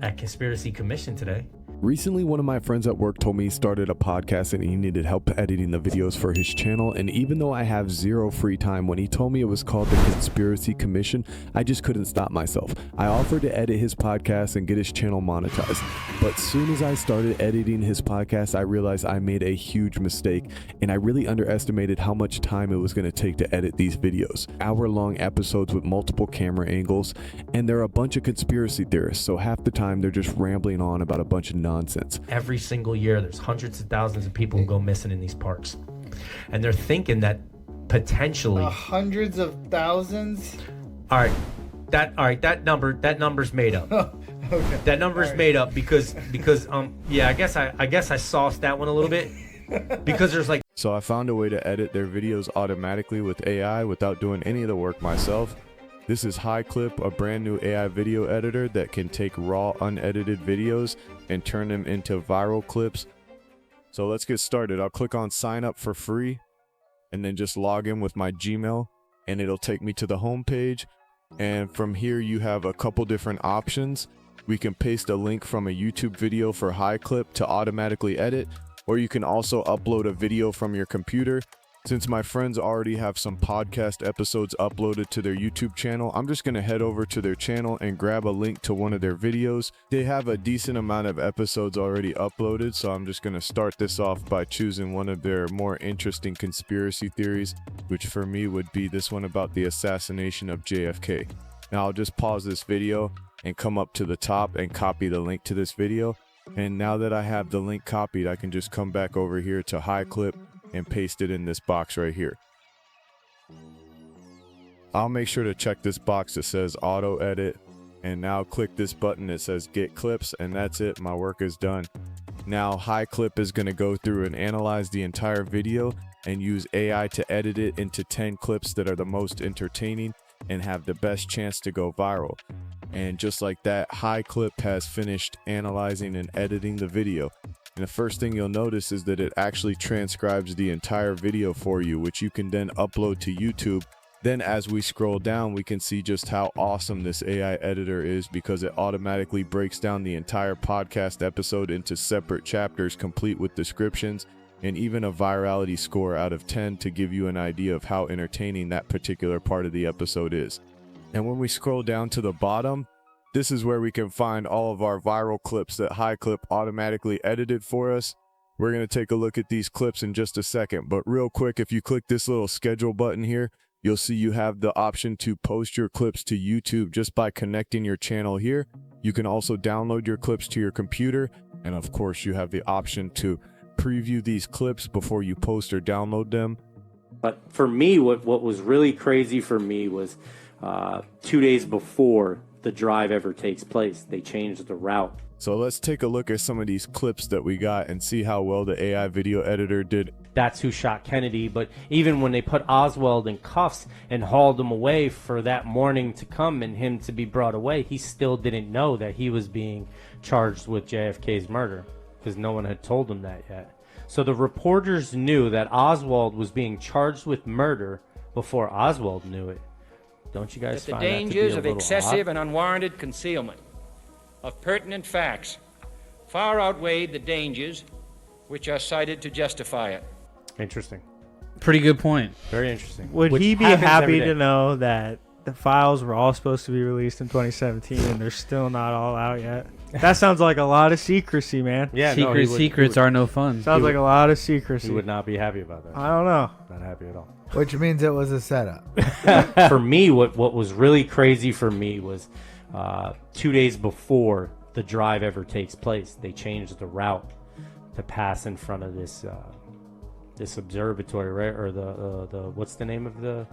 at Conspiracy Commission today. Recently, one of my friends at work told me he started a podcast and he needed help editing the videos for his channel. And even though I have zero free time, when he told me it was called the Conspiracy Commission, I just couldn't stop myself. I offered to edit his podcast and get his channel monetized. But soon as I started editing his podcast, I realized I made a huge mistake, and I really underestimated how much time it was going to take to edit these videos. Hour-long episodes with multiple camera angles, and they're a bunch of conspiracy theorists, so half the time they're just rambling on about a bunch of nonsense. Every single year, there's hundreds of thousands of people who go missing in these parks. And they're thinking that potentially... hundreds of thousands? All right, that number's made up. Okay. That number's made up because yeah, I guess I sauced that one a little bit because there's like... So I found a way to edit their videos automatically with AI without doing any of the work myself. This is hi.clip, a brand new AI video editor that can take raw, unedited videos and turn them into viral clips. So let's get started. I'll click on sign up for free and then just log in with my Gmail, and it'll take me to the home page. And from here you have a couple different options. We can paste a link from a YouTube video for hi.clip to automatically edit, or you can also upload a video from your computer. Since my friends already have some podcast episodes uploaded to their YouTube channel, I'm just going to head over to their channel and grab a link to one of their videos. They have a decent amount of episodes already uploaded, so I'm just going to start this off by choosing one of their more interesting conspiracy theories, which for me would be this one about the assassination of JFK. Now I'll just pause this video and come up to the top and copy the link to this video. And now that I have the link copied, I can just come back over here to hi.clip and paste it in this box right here. I'll make sure to check this box that says auto edit, and now click this button that says get clips, and that's it. My work is done. Now hi.clip is going to go through and analyze the entire video and use AI to edit it into 10 clips that are the most entertaining and have the best chance to go viral. And just like that, hi.clip has finished analyzing and editing the video. And the first thing you'll notice is that it actually transcribes the entire video for you, which you can then upload to YouTube. Then as we scroll down, we can see just how awesome this AI editor is, because it automatically breaks down the entire podcast episode into separate chapters, complete with descriptions and even a virality score out of 10 to give you an idea of how entertaining that particular part of the episode is. And when we scroll down to the bottom, this is where we can find all of our viral clips that hi.clip automatically edited for us. We're going to take a look at these clips in just a second, but real quick, if you click this little schedule button here, you'll see you have the option to post your clips to YouTube just by connecting your channel here. You can also download your clips to your computer, and of course you have the option to preview these clips before you post or download them. But for me, what was really crazy for me was 2 days before the drive ever takes place, they changed the route. So let's take a look at some of these clips that we got and see how well the AI video editor did. That's who shot Kennedy, but even when they put Oswald in cuffs and hauled him away for that morning to come and him to be brought away, he still didn't know that he was being charged with JFK's murder, because no one had told him that yet. So the reporters knew that Oswald was being charged with murder before Oswald knew it. Don't you guys find that to be a little odd? The dangers of excessive and unwarranted concealment of pertinent facts far outweighed the dangers which are cited to justify it. Interesting. Pretty good point. Very interesting. Would Which he be happens every happy day. to know that the files were all supposed to be released in 2017 and they're still not all out yet? That sounds like a lot of secrecy, man. Yeah, no, he would- Secrets he would, are no fun. Sounds like a lot of secrecy. He would not be happy about that. I don't know. Not happy at all. Which means it was a setup. For me, what was really crazy for me was 2 days before the drive ever takes place, they changed the route to pass in front of this observatory, right? Or the what's the name of the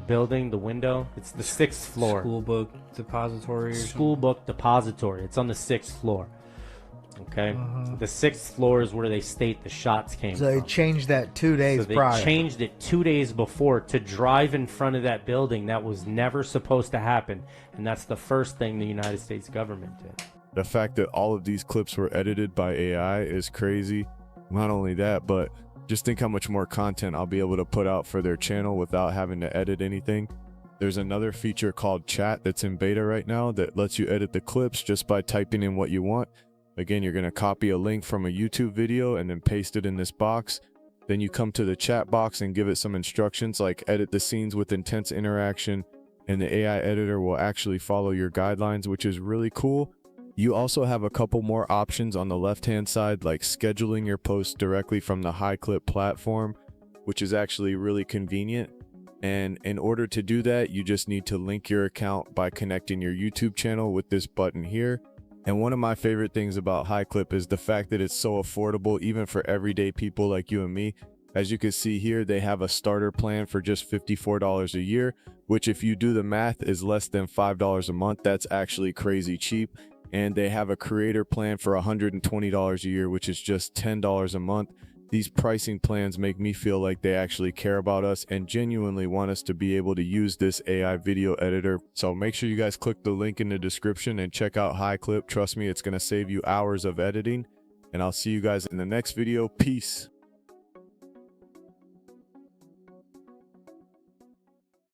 building, the window? It's the 6th floor. School book depository. School book depository. It's on the 6th floor. Okay, the 6th floor is where they state the shots came So they from. changed that 2 days So they prior. changed it 2 days before to drive in front of that building. That was never supposed to happen, and that's the first thing the United States government did. The fact that all of these clips were edited by AI is crazy. Not only that, but just think how much more content I'll be able to put out for their channel without having to edit anything. There's another feature called chat that's in beta right now that lets you edit the clips just by typing in what you want. Again, you're going to copy a link from a YouTube video and then paste it in this box. Then you come to the chat box and give it some instructions like edit the scenes with intense interaction, and the AI editor will actually follow your guidelines, which is really cool. You also have a couple more options on the left-hand side, like scheduling your posts directly from the hi.clip platform, which is actually really convenient. And in order to do that, you just need to link your account by connecting your YouTube channel with this button here. And one of my favorite things about hi.clip is the fact that it's so affordable, even for everyday people like you and me. As you can see here, they have a starter plan for just $54 a year, which if you do the math is less than $5 a month. That's actually crazy cheap. And they have a creator plan for $120 a year, which is just $10 a month. These pricing plans make me feel like they actually care about us and genuinely want us to be able to use this AI video editor. So make sure you guys click the link in the description and check out hi.clip. Trust me, it's going to save you hours of editing. And I'll see you guys in the next video. Peace.